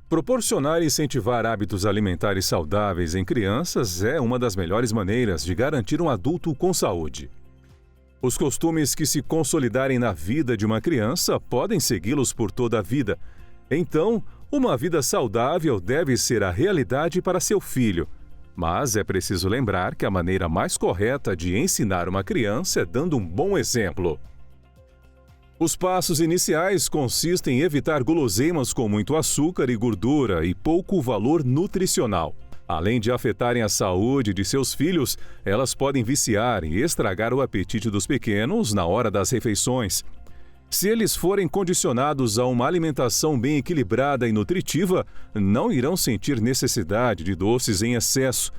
Proporcionar e incentivar hábitos alimentares saudáveis em crianças é uma das melhores maneiras de garantir um adulto com saúde. Os costumes que se consolidarem na vida de uma criança podem segui-los por toda a vida. Então, uma vida saudável deve ser a realidade para seu filho. Mas é preciso lembrar que a maneira mais correta de ensinar uma criança é dando um bom exemplo. Os passos iniciais consistem em evitar guloseimas com muito açúcar e gordura e pouco valor nutricional. Além de afetarem a saúde de seus filhos, elas podem viciar e estragar o apetite dos pequenos na hora das refeições. Se eles forem condicionados a uma alimentação bem equilibrada e nutritiva, não irão sentir necessidade de doces em excesso.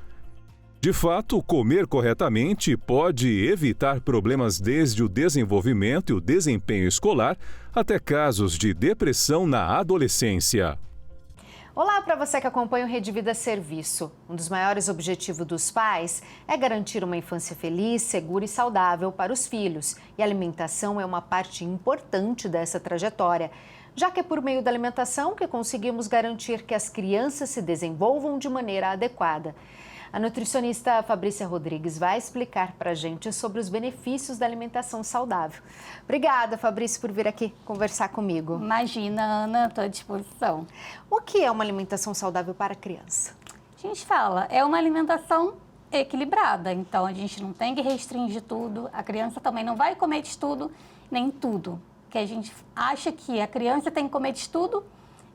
De fato, comer corretamente pode evitar problemas desde o desenvolvimento e o desempenho escolar até casos de depressão na adolescência. Olá para você que acompanha o Rede Vida Serviço. Um dos maiores objetivos dos pais é garantir uma infância feliz, segura e saudável para os filhos. E a alimentação é uma parte importante dessa trajetória, já que é por meio da alimentação que conseguimos garantir que as crianças se desenvolvam de maneira adequada. A nutricionista Fabrícia Rodrigues vai explicar para a gente sobre os benefícios da alimentação saudável. Obrigada, Fabrícia, por vir aqui conversar comigo. Imagina, Ana, estou à disposição. O que é uma alimentação saudável para a criança? A gente fala, é uma alimentação equilibrada, então a gente não tem que restringir tudo, a criança também não vai comer de tudo, nem tudo. Que a gente acha que a criança tem que comer de tudo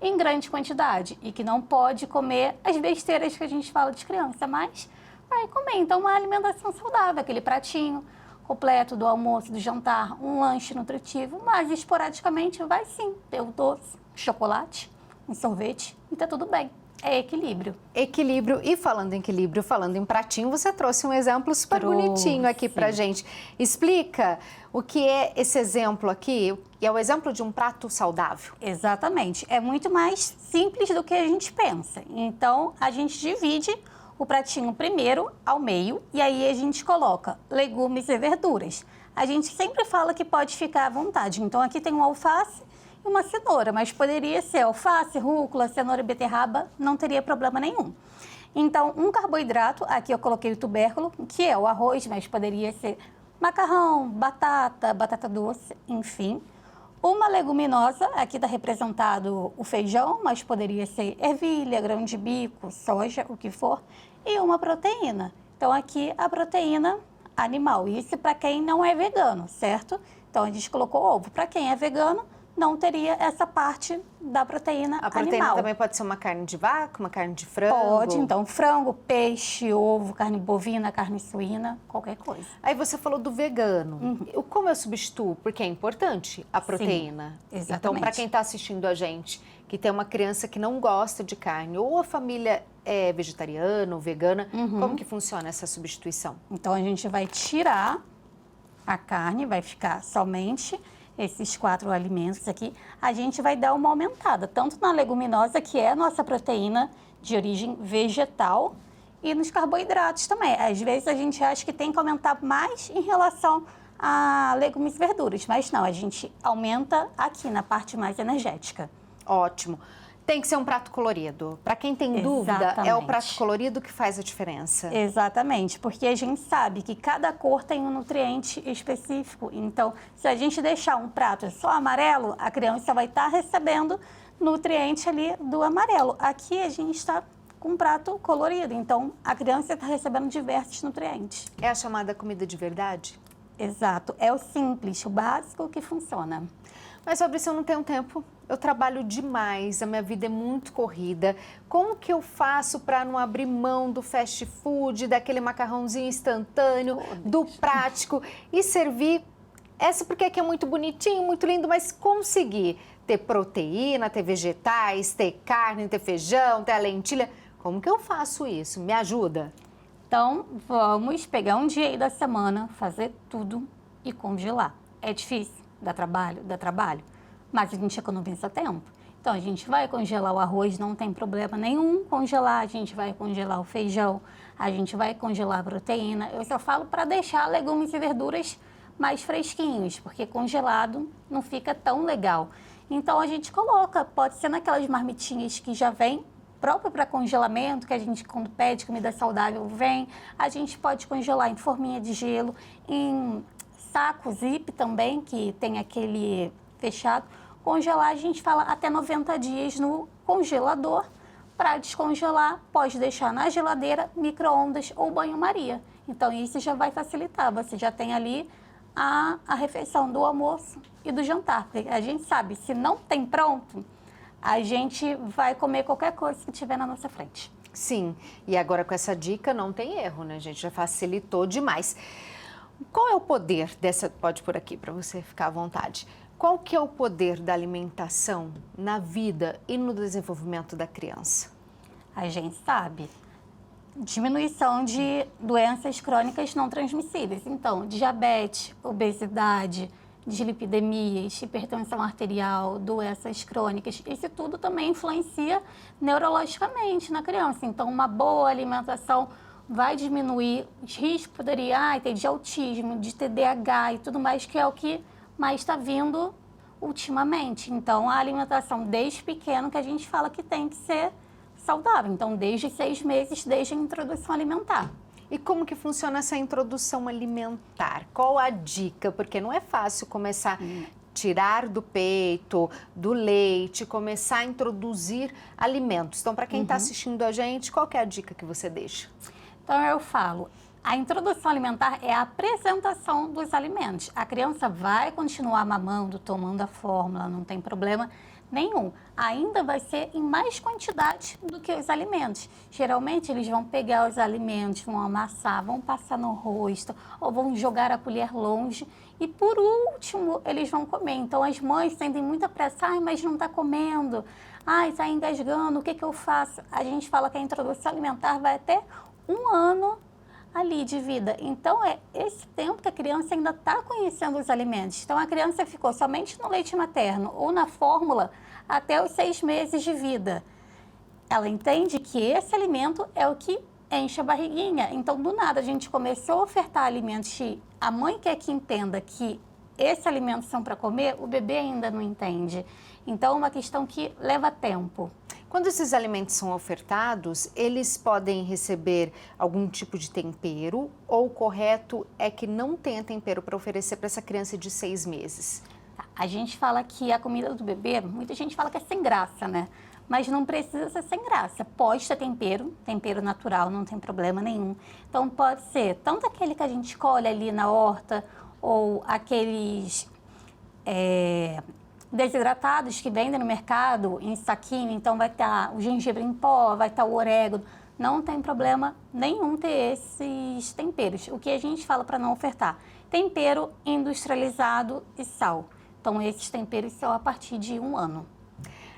em grande quantidade e que não pode comer as besteiras que a gente fala de criança, mas vai comer. Então, uma alimentação saudável, aquele pratinho completo do almoço, do jantar, um lanche nutritivo, mas esporadicamente vai sim ter o doce, chocolate, um sorvete e tá tudo bem. É equilíbrio. Equilíbrio. E falando em equilíbrio, falando em pratinho, você trouxe um exemplo super bonitinho aqui pra gente. Explica o que é esse exemplo aqui, que é o exemplo de um prato saudável. Exatamente. É muito mais simples do que a gente pensa. Então, a gente divide o pratinho primeiro ao meio e aí a gente coloca legumes e verduras. A gente sempre fala que pode ficar à vontade. Então, aqui tem um alface e uma cenoura, mas poderia ser alface, rúcula, cenoura e beterraba, não teria problema nenhum. Então, um carboidrato, aqui eu coloquei o tubérculo, que é o arroz, mas poderia ser macarrão, batata doce, enfim. Uma leguminosa, aqui está representado o feijão, mas poderia ser ervilha, grão de bico, soja, o que for. E uma proteína. Então, aqui a proteína animal. Isso para quem não é vegano, certo? Então, a gente colocou ovo. Para quem é vegano, não teria essa parte da proteína animal. A proteína também pode ser uma carne de vaca, uma carne de frango? Pode, então frango, peixe, ovo, carne bovina, carne suína, qualquer coisa. Aí você falou do vegano. Como eu substituo? Porque é importante a proteína. Sim, exatamente. Então, para quem está assistindo a gente, que tem uma criança que não gosta de carne, ou a família é vegetariana ou vegana, como que funciona essa substituição? Então, a gente vai tirar a carne, vai ficar somente esses 4 alimentos aqui, a gente vai dar uma aumentada, tanto na leguminosa, que é a nossa proteína de origem vegetal, e nos carboidratos também. Às vezes a gente acha que tem que aumentar mais em relação a legumes e verduras, mas não, a gente aumenta aqui na parte mais energética. Ótimo. Tem que ser um prato colorido. Para quem tem dúvida, é o prato colorido que faz a diferença. Exatamente, porque a gente sabe que cada cor tem um nutriente específico. Então, se a gente deixar um prato só amarelo, a criança vai estar recebendo nutriente ali do amarelo. Aqui a gente está com um prato colorido, então a criança está recebendo diversos nutrientes. É a chamada comida de verdade? Exato, é o simples, o básico que funciona. Mas, Fabrício, eu não tenho tempo. Eu trabalho demais, a minha vida é muito corrida. Como que eu faço para não abrir mão do fast food, daquele macarrãozinho instantâneo, do prático e servir essa porque aqui é muito bonitinho, muito lindo, mas conseguir ter proteína, ter vegetais, ter carne, ter feijão, ter a lentilha. Como que eu faço isso? Me ajuda? Então, vamos pegar um dia aí da semana, fazer tudo e congelar. É difícil? Dá trabalho, mas a gente economiza tempo. Então, a gente vai congelar o arroz, não tem problema nenhum congelar, a gente vai congelar o feijão, a gente vai congelar a proteína. Eu só falo para deixar legumes e verduras mais fresquinhos, porque congelado não fica tão legal. Então a gente coloca, pode ser naquelas marmitinhas que já vem próprio para congelamento, que a gente quando pede comida saudável vem, a gente pode congelar em forminha de gelo, em saco zip também, que tem aquele fechado. Congelar, a gente fala até 90 dias no congelador. Para descongelar, pode deixar na geladeira, micro-ondas ou banho-maria. Então, isso já vai facilitar. Você já tem ali a refeição do almoço e do jantar. Porque a gente sabe, se não tem pronto, a gente vai comer qualquer coisa que tiver na nossa frente. Sim, e agora com essa dica não tem erro, né, gente? Já facilitou demais. Qual é o poder dessa... Pode por aqui, para você ficar à vontade. Qual que é o poder da alimentação na vida e no desenvolvimento da criança? A gente sabe. Diminuição de doenças crônicas não transmissíveis. Então, diabetes, obesidade, dislipidemias, hipertensão arterial, doenças crônicas, isso tudo também influencia neurologicamente na criança. Então, uma boa alimentação vai diminuir os riscos, poderia ter de autismo, de TDAH e tudo mais, que é o que mais está vindo ultimamente. Então, a alimentação desde pequeno que a gente fala que tem que ser saudável. Então, desde 6 meses, desde a introdução alimentar. E como que funciona essa introdução alimentar? Qual a dica? Porque não é fácil começar a tirar do peito, do leite, começar a introduzir alimentos. Então, para quem está assistindo a gente, qual que é a dica que você deixa? Então, eu falo, a introdução alimentar é a apresentação dos alimentos. A criança vai continuar mamando, tomando a fórmula, não tem problema nenhum. Ainda vai ser em mais quantidade do que os alimentos. Geralmente, eles vão pegar os alimentos, vão amassar, vão passar no rosto ou vão jogar a colher longe e, por último, eles vão comer. Então, as mães sentem muita pressa, ai, mas não está comendo, ai, está engasgando, o que eu faço? A gente fala que a introdução alimentar vai até 1 ano ali de vida. Então, é esse tempo que a criança ainda está conhecendo os alimentos. Então, a criança ficou somente no leite materno ou na fórmula até os 6 meses de vida. Ela entende que esse alimento é o que enche a barriguinha. Então, do nada, a gente começou a ofertar alimentos e a mãe quer que entenda que esses alimentos são para comer, o bebê ainda não entende. Então, é uma questão que leva tempo. Quando esses alimentos são ofertados, eles podem receber algum tipo de tempero ou o correto é que não tenha tempero para oferecer para essa criança de 6 meses? A gente fala que a comida do bebê, muita gente fala que é sem graça, né? Mas não precisa ser sem graça. Pode ter tempero natural, não tem problema nenhum. Então, pode ser tanto aquele que a gente colhe ali na horta ou aqueles desidratados que vendem no mercado em saquinho. Então, vai estar o gengibre em pó, vai estar o orégano. Não tem problema nenhum ter esses temperos. O que a gente fala para não ofertar? Tempero industrializado e sal. Então, esses temperos são a partir de 1 ano.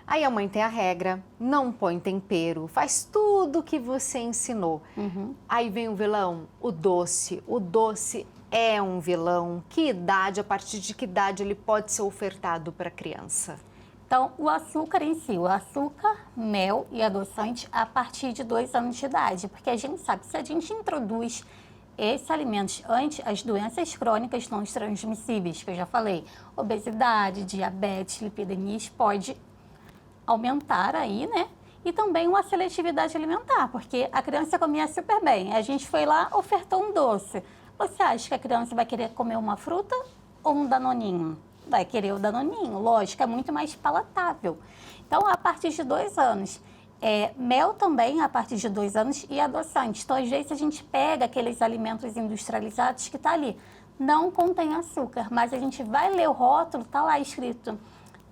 Aí a mãe tem a regra, não põe tempero, faz tudo o que você ensinou. Aí vem o vilão, o doce. O doce é um vilão. Que idade, a partir de que idade ele pode ser ofertado para a criança? Então, o açúcar em si, o açúcar, mel e adoçante a partir de 2 anos de idade. Porque a gente sabe, se a gente introduz esses alimentos antes, as doenças crônicas não transmissíveis, que eu já falei, obesidade, diabetes, lipidemias, pode aumentar aí, né? E também uma seletividade alimentar, porque a criança comia super bem. A gente foi lá, ofertou um doce. Você acha que a criança vai querer comer uma fruta ou um danoninho? Vai querer o danoninho, lógico, é muito mais palatável. Então, a partir de 2 anos. Mel também a partir de 2 anos e adoçante. Então, às vezes, a gente pega aqueles alimentos industrializados que está ali. Não contém açúcar, mas a gente vai ler o rótulo, está lá escrito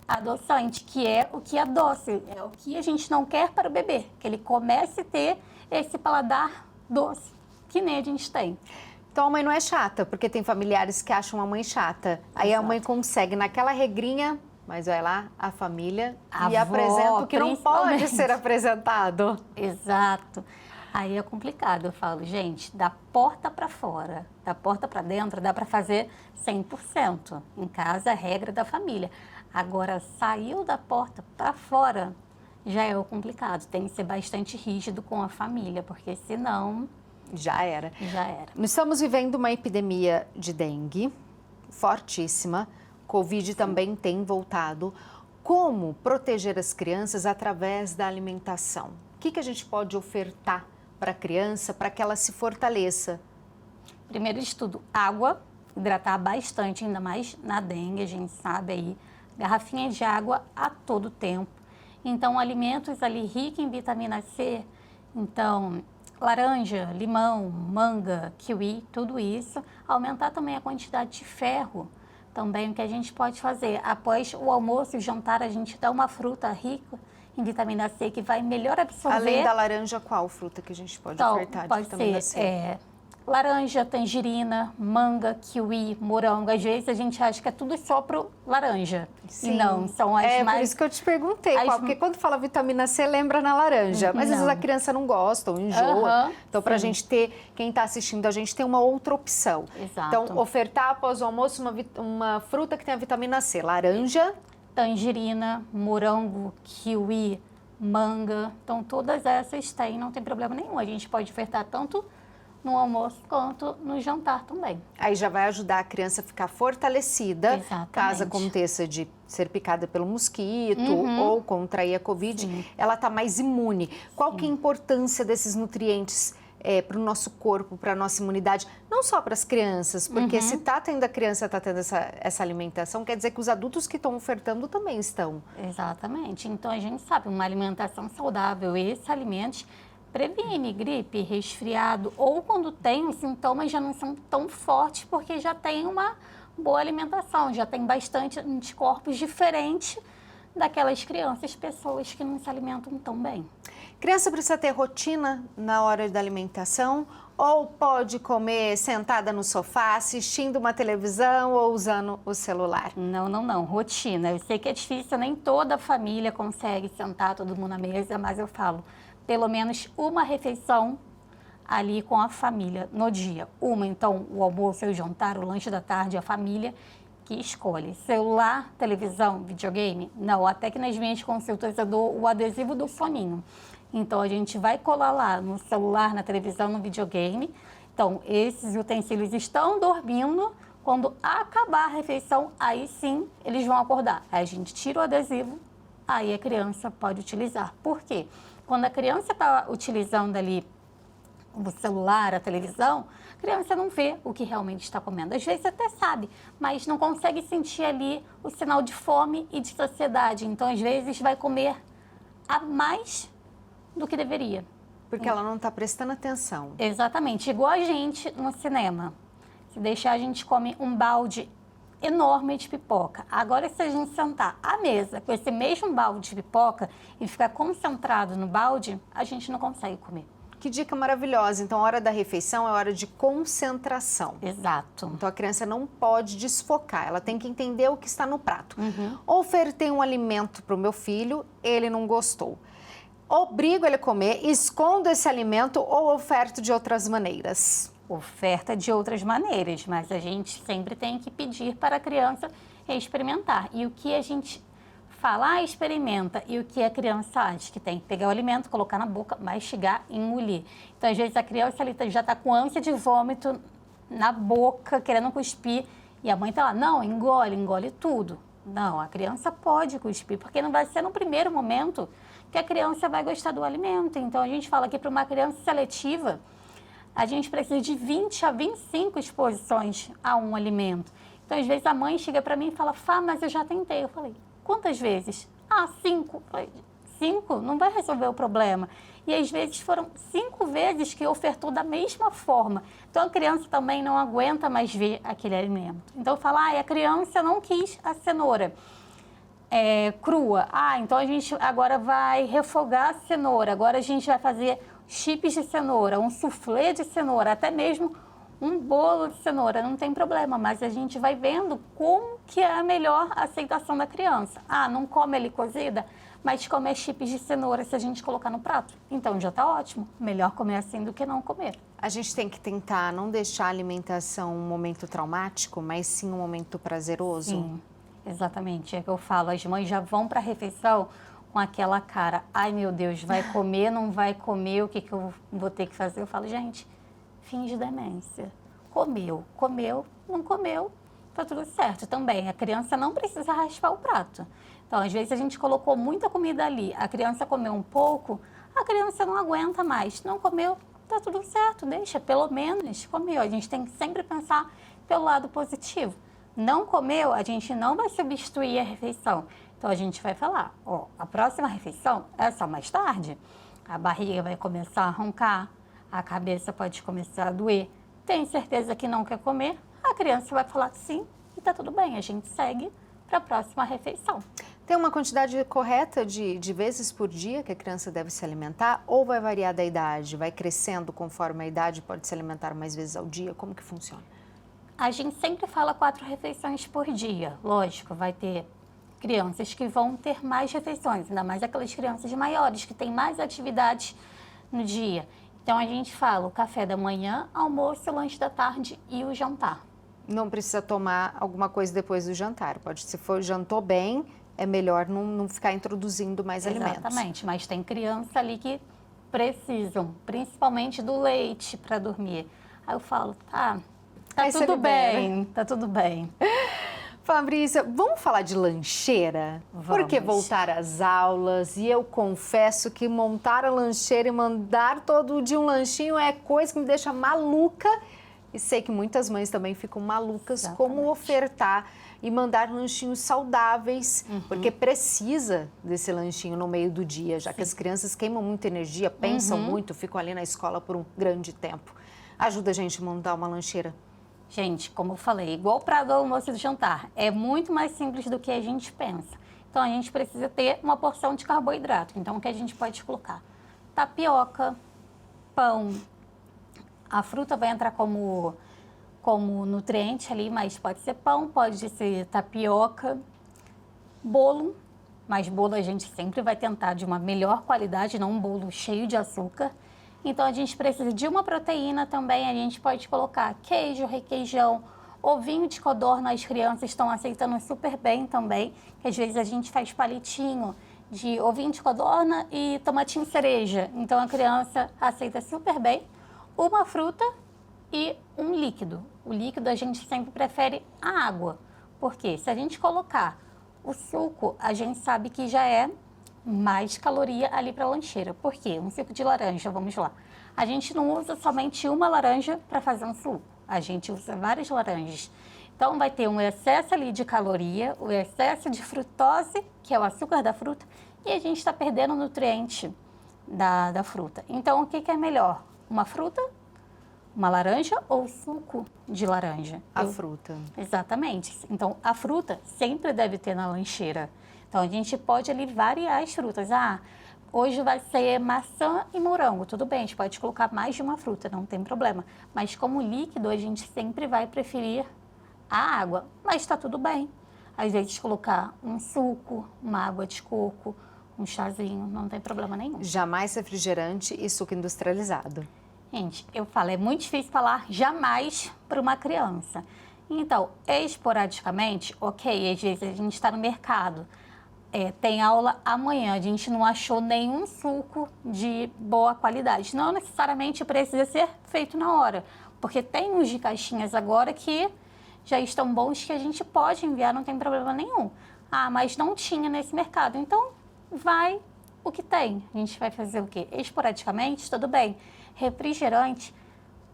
adoçante, que é o que é doce, é o que a gente não quer para o bebê, que ele comece a ter esse paladar doce, que nem a gente tem. Então a mãe não é chata, porque tem familiares que acham a mãe chata. Aí a mãe consegue naquela regrinha, mas vai lá a família e apresenta o que não pode ser apresentado. Exato. Aí é complicado, eu falo, gente, da porta para fora, da porta para dentro, dá para fazer 100%. Em casa, a regra da família. Agora, saiu da porta para fora, já é o complicado. Tem que ser bastante rígido com a família, porque senão... Já era. Já era. Nós estamos vivendo uma epidemia de dengue fortíssima. Covid também tem voltado. Como proteger as crianças através da alimentação? O que a gente pode ofertar para a criança para que ela se fortaleça? Primeiro de tudo, água, hidratar bastante, ainda mais na dengue, a gente sabe aí, garrafinha de água a todo tempo. Então, alimentos ali ricos em vitamina C, então, laranja, limão, manga, kiwi, tudo isso. Aumentar também a quantidade de ferro, também o que a gente pode fazer. Após o almoço e o jantar, a gente dá uma fruta rica em vitamina C, que vai melhor absorver. Além da laranja, qual fruta que a gente pode ofertar de pode vitamina ser, C? Laranja, tangerina, manga, kiwi, morango. Às vezes a gente acha que é tudo só pro laranja. Sim. E não, são as mais... por isso que eu te perguntei, porque quando fala vitamina C, lembra na laranja. Mas às vezes a criança não gosta ou enjoa. Então, para a gente ter, quem está assistindo, a gente tem uma outra opção. Exato. Então, ofertar após o almoço uma fruta que tenha vitamina C. Laranja. Tangerina, morango, kiwi, manga. Então, todas essas têm, não tem problema nenhum. A gente pode ofertar tanto no almoço quanto no jantar também. Aí já vai ajudar a criança a ficar fortalecida, Exatamente. caso aconteça de ser picada pelo mosquito ou contrair a Covid, Sim. ela está mais imune. Qual que é a importância desses nutrientes para o nosso corpo, para a nossa imunidade? Não só para as crianças, porque se a criança está tendo essa alimentação, quer dizer que os adultos que estão ofertando também estão. Exatamente. Então, a gente sabe, uma alimentação saudável, esses alimentos previne gripe, resfriado, ou quando tem, os sintomas já não são tão fortes, porque já tem uma boa alimentação, já tem bastante anticorpos diferentes daquelas crianças, pessoas que não se alimentam tão bem. Criança precisa ter rotina na hora da alimentação ou pode comer sentada no sofá, assistindo uma televisão ou usando o celular? Não. Rotina. Eu sei que é difícil, nem toda família consegue sentar todo mundo na mesa, mas eu falo, pelo menos uma refeição ali com a família no dia. Então, o almoço, o jantar, o lanche da tarde, a família que escolhe. Celular, televisão, videogame? Não, até que nas minhas consultas eu dou o adesivo do soninho. Então, a gente vai colar lá no celular, na televisão, no videogame. Então, esses utensílios estão dormindo. Quando acabar a refeição, aí sim eles vão acordar. Aí a gente tira o adesivo, aí a criança pode utilizar. Por quê? Quando a criança está utilizando ali o celular, a televisão, a criança não vê o que realmente está comendo. Às vezes até sabe, mas não consegue sentir ali o sinal de fome e de saciedade. Então, às vezes, vai comer a mais do que deveria. Porque ela não está prestando atenção. Exatamente. Igual a gente no cinema. Se deixar, a gente come um balde enorme de pipoca. Agora, se a gente sentar à mesa com esse mesmo balde de pipoca e ficar concentrado no balde, a gente não consegue comer. Que dica maravilhosa. Então, a hora da refeição é hora de concentração. Exato. Então, a criança não pode desfocar, ela tem que entender o que está no prato. Ofertei um alimento para o meu filho, ele não gostou. Obrigo ele a comer, escondo esse alimento ou oferto de outras maneiras? Oferta de outras maneiras, mas a gente sempre tem que pedir para a criança experimentar. E o que a gente fala, experimenta, e o que a criança acha que tem que pegar o alimento, colocar na boca, mastigar e engolir. Então, às vezes, a criança ali já está com ânsia de vômito na boca, querendo cuspir, e a mãe está lá, não, engole tudo. Não, a criança pode cuspir, porque não vai ser no primeiro momento que a criança vai gostar do alimento. Então, a gente fala que para uma criança seletiva, a gente precisa de 20 a 25 exposições a um alimento. Então, às vezes, a mãe chega para mim e fala, Fá, mas eu já tentei. Eu falei, quantas vezes? 5. Eu falei, 5? Não vai resolver o problema. E, às vezes, foram 5 vezes que ofertou da mesma forma. Então, a criança também não aguenta mais ver aquele alimento. Então, eu falo, a criança não quis a cenoura crua. Então, a gente agora vai refogar a cenoura. Agora, a gente vai fazer chips de cenoura, um soufflé de cenoura, até mesmo um bolo de cenoura, não tem problema, mas a gente vai vendo como que é a melhor aceitação da criança. Não come ali cozida, mas come chips de cenoura se a gente colocar no prato. Então já está ótimo, melhor comer assim do que não comer. A gente tem que tentar não deixar a alimentação um momento traumático, mas sim um momento prazeroso. Sim, exatamente, é que eu falo, as mães já vão para a refeição com aquela cara, ai meu Deus, vai comer, não vai comer, o que eu vou ter que fazer? Eu falo, gente, fim de demência. Comeu, não comeu, tá tudo certo também. A criança não precisa raspar o prato. Então, às vezes a gente colocou muita comida ali, a criança comeu um pouco, a criança não aguenta mais. Não comeu, tá tudo certo, deixa, pelo menos comeu. A gente tem que sempre pensar pelo lado positivo. Não comeu, a gente não vai substituir a refeição. Então, a gente vai falar, ó, a próxima refeição é só mais tarde. A barriga vai começar a roncar, a cabeça pode começar a doer. Tem certeza que não quer comer? A criança vai falar sim e tá tudo bem, a gente segue para a próxima refeição. Tem uma quantidade correta de vezes por dia que a criança deve se alimentar ou vai variar da idade? Vai crescendo conforme a idade, pode se alimentar mais vezes ao dia? Como que funciona? A gente sempre fala 4 refeições por dia. Lógico, vai ter crianças que vão ter mais refeições, ainda mais aquelas crianças maiores que têm mais atividades no dia. Então, a gente fala o café da manhã, almoço, lanche da tarde e o jantar. Não precisa tomar alguma coisa depois do jantar. Se for jantou bem, é melhor não ficar introduzindo mais alimentos. Exatamente, mas tem criança ali que precisam, principalmente do leite para dormir. Aí eu falo, tá tudo bem, tá tudo bem. Fabrícia, vamos falar de lancheira? Vamos. Porque voltar às aulas, e eu confesso que montar a lancheira e mandar todo dia um lanchinho é coisa que me deixa maluca. E sei que muitas mães também ficam malucas. Exatamente. Como ofertar e mandar lanchinhos saudáveis, porque precisa desse lanchinho no meio do dia, já que as crianças queimam muita energia, pensam muito, ficam ali na escola por um grande tempo. Ajuda a gente a montar uma lancheira. Gente, como eu falei, igual para do almoço e do jantar, é muito mais simples do que a gente pensa. Então, a gente precisa ter uma porção de carboidrato. Então, o que a gente pode colocar? Tapioca, pão. A fruta vai entrar como nutriente ali, mas pode ser pão, pode ser tapioca, bolo. Mas bolo a gente sempre vai tentar de uma melhor qualidade, não um bolo cheio de açúcar. Então, a gente precisa de uma proteína também, a gente pode colocar queijo, requeijão, ovinho de codorna, as crianças estão aceitando super bem também, que às vezes a gente faz palitinho de ovinho de codorna e tomatinho cereja. Então, a criança aceita super bem uma fruta e um líquido. O líquido a gente sempre prefere a água, porque se a gente colocar o suco, a gente sabe que já é mais caloria ali para a lancheira. Por quê? Um suco de laranja, vamos lá. A gente não usa somente uma laranja para fazer um suco. A gente usa várias laranjas. Então, vai ter um excesso ali de caloria, o excesso de frutose, que é o açúcar da fruta, e a gente está perdendo o nutriente da fruta. Então, o que é melhor? Uma fruta, uma laranja ou suco de laranja? A fruta. Exatamente. Então, a fruta sempre deve ter na lancheira. Então, a gente pode ali variar as frutas. Hoje vai ser maçã e morango. Tudo bem, a gente pode colocar mais de uma fruta, não tem problema. Mas como líquido, a gente sempre vai preferir a água. Mas está tudo bem. Às vezes, colocar um suco, uma água de coco, um chazinho, não tem problema nenhum. Jamais refrigerante e suco industrializado. Gente, eu falo, é muito difícil falar jamais para uma criança. Então, esporadicamente, ok, às vezes a gente está no mercado, tem aula amanhã, a gente não achou nenhum suco de boa qualidade. Não necessariamente precisa ser feito na hora, porque tem uns de caixinhas agora que já estão bons que a gente pode enviar, não tem problema nenhum. Mas não tinha nesse mercado, então vai o que tem. A gente vai fazer o quê? Esporadicamente, tudo bem. Refrigerante,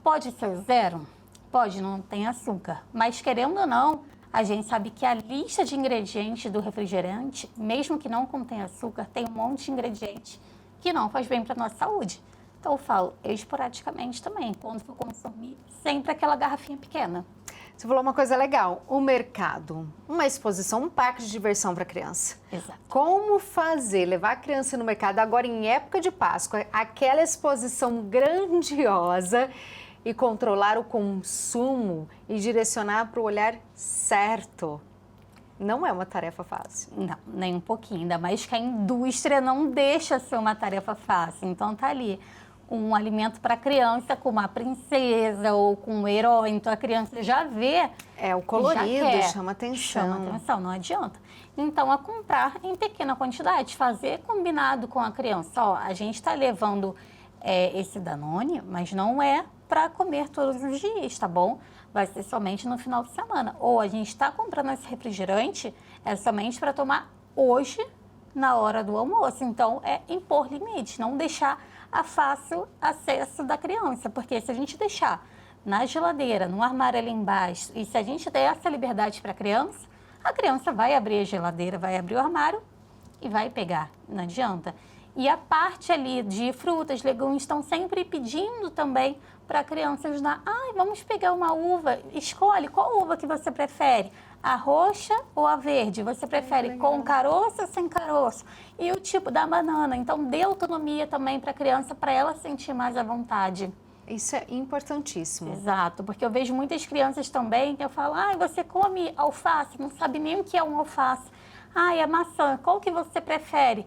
pode ser zero? Pode, não tem açúcar. Mas querendo ou não, a gente sabe que a lista de ingredientes do refrigerante, mesmo que não contenha açúcar, tem um monte de ingredientes que não faz bem para a nossa saúde. Então, eu falo esporadicamente também, quando for consumir, sempre aquela garrafinha pequena. Você falou uma coisa legal, o mercado, uma exposição, um parque de diversão para criança. Exato. Como fazer, levar a criança no mercado agora em época de Páscoa, aquela exposição grandiosa e controlar o consumo e direcionar para o olhar certo? Não é uma tarefa fácil. Não, nem um pouquinho, ainda mais que a indústria não deixa ser uma tarefa fácil. Então, tá ali um alimento para criança com uma princesa ou com um herói, então a criança já vê. O colorido chama atenção. Chama atenção, não adianta. Então, a comprar em pequena quantidade, fazer combinado com a criança. A gente está levando esse Danone, mas não é para comer todos os dias, tá bom? vai ser somente no final de semana. Ou a gente está comprando esse refrigerante, é somente para tomar hoje, na hora do almoço. Então, é impor limite, não deixar a fácil acesso da criança, porque se a gente deixar na geladeira, no armário ali embaixo, e se a gente der essa liberdade para a criança vai abrir a geladeira, vai abrir o armário e vai pegar, não adianta. E a parte ali de frutas, legumes, estão sempre pedindo também para a criança ajudar. Vamos pegar uma uva, escolhe qual uva que você prefere, a roxa ou a verde? Você prefere com caroço ou sem caroço? E o tipo da banana. Então, dê autonomia também para a criança, para ela sentir mais à vontade. Isso é importantíssimo. Exato, porque eu vejo muitas crianças também que eu falo, você come alface, não sabe nem o que é um alface. É maçã, qual que você prefere?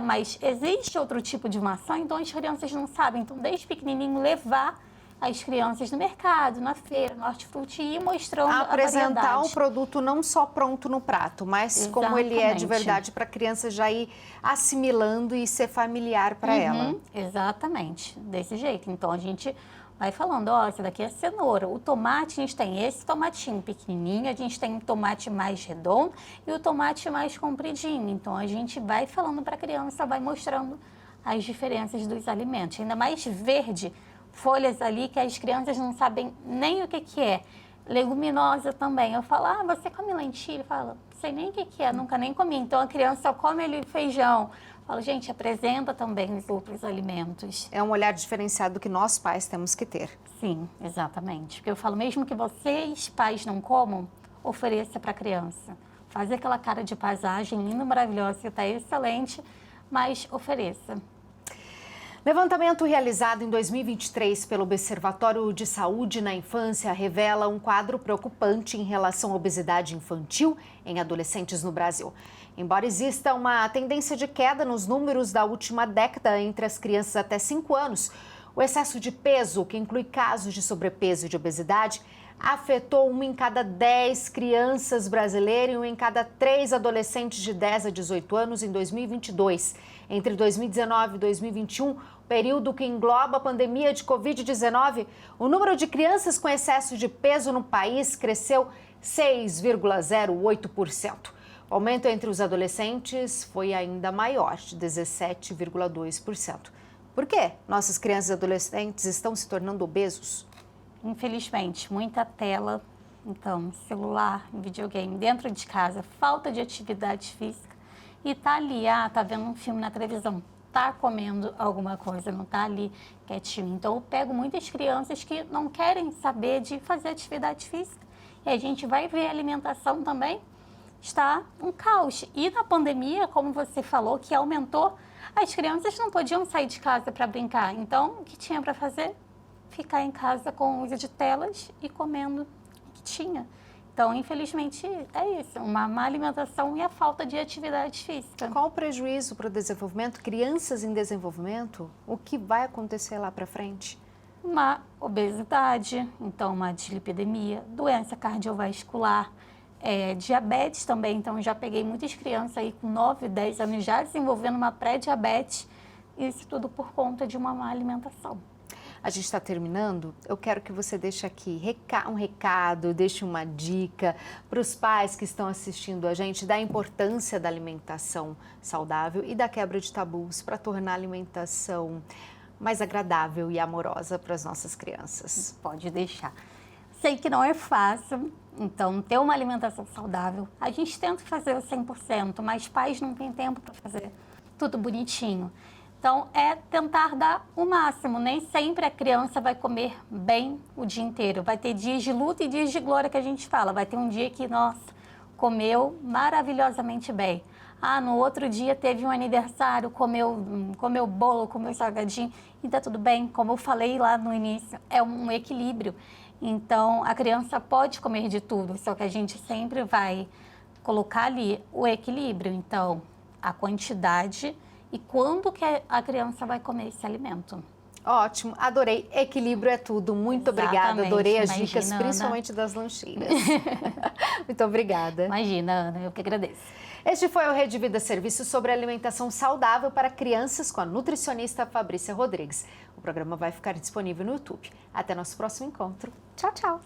Mas existe outro tipo de maçã, então as crianças não sabem. Então, desde pequenininho, levar as crianças no mercado, na feira, no hortifruti e ir mostrando a apresentar variedade. o produto não só pronto no prato, mas como ele é de verdade, para a criança já ir assimilando e ser familiar para ela. Exatamente, desse jeito. Então, a gente vai falando, esse daqui é cenoura. O tomate, a gente tem esse tomatinho pequenininho, a gente tem um tomate mais redondo e o tomate mais compridinho. Então, a gente vai falando para a criança, vai mostrando as diferenças dos alimentos. Ainda mais verde, folhas ali que as crianças não sabem nem o que é. Leguminosa também. Eu falo, você come lentilha? Fala, não sei nem o que é, nunca nem comi. Então, a criança só come ali feijão. Falo, gente, apresenta também os outros alimentos. É um olhar diferenciado que nós pais temos que ter. Sim, exatamente. Porque eu falo, mesmo que vocês, pais, não comam, ofereça para a criança. Faz aquela cara de paisagem linda, maravilhosa, que está excelente, mas ofereça. Levantamento realizado em 2023 pelo Observatório de Saúde na Infância revela um quadro preocupante em relação à obesidade infantil em adolescentes no Brasil. Embora exista uma tendência de queda nos números da última década entre as crianças até 5 anos, o excesso de peso, que inclui casos de sobrepeso e de obesidade, afetou 1 em cada 10 crianças brasileiras e 1 em cada 3 adolescentes de 10 a 18 anos em 2022. Entre 2019 e 2021, período que engloba a pandemia de Covid-19, o número de crianças com excesso de peso no país cresceu 6,08%. O aumento entre os adolescentes foi ainda maior, de 17,2%. Por que nossas crianças e adolescentes estão se tornando obesos? Infelizmente, muita tela, então, celular, videogame dentro de casa, falta de atividade física e tá ali, tá vendo um filme na televisão, tá comendo alguma coisa, não tá ali quietinho. Então, eu pego muitas crianças que não querem saber de fazer atividade física e a gente vai ver a alimentação também, está um caos. E na pandemia, como você falou, que aumentou, as crianças não podiam sair de casa para brincar. Então, o que tinha para fazer? Ficar em casa com o uso de telas e comendo o que tinha. Então, infelizmente, é isso, uma má alimentação e a falta de atividade física. Qual o prejuízo para o desenvolvimento? Crianças em desenvolvimento, o que vai acontecer lá para frente? Uma obesidade, então uma dislipidemia, doença cardiovascular, diabetes também. Então, já peguei muitas crianças aí com 9, 10 anos já desenvolvendo uma pré-diabetes, isso tudo por conta de uma má alimentação. A gente está terminando, eu quero que você deixe aqui um recado, deixe uma dica para os pais que estão assistindo a gente da importância da alimentação saudável e da quebra de tabus para tornar a alimentação mais agradável e amorosa para as nossas crianças. Pode deixar. Sei que não é fácil, então ter uma alimentação saudável, a gente tenta fazer o 100%, mas pais não têm tempo para fazer tudo bonitinho. Então, é tentar dar o máximo. Nem sempre a criança vai comer bem o dia inteiro. Vai ter dias de luta e dias de glória que a gente fala. Vai ter um dia que, nossa, comeu maravilhosamente bem. No outro dia teve um aniversário, comeu bolo, comeu salgadinho e tá tudo bem. Como eu falei lá no início, é um equilíbrio. Então, a criança pode comer de tudo, só que a gente sempre vai colocar ali o equilíbrio. Então, a quantidade e quando que a criança vai comer esse alimento. Ótimo, adorei. Equilíbrio é tudo. Muito obrigada. Adorei as dicas, principalmente das lanchinhas. Muito obrigada. Imagina, Ana, eu que agradeço. Este foi o Rede Vida Serviço sobre alimentação saudável para crianças com a nutricionista Fabrícia Rodrigues. O programa vai ficar disponível no YouTube. Até nosso próximo encontro. Tchau, tchau.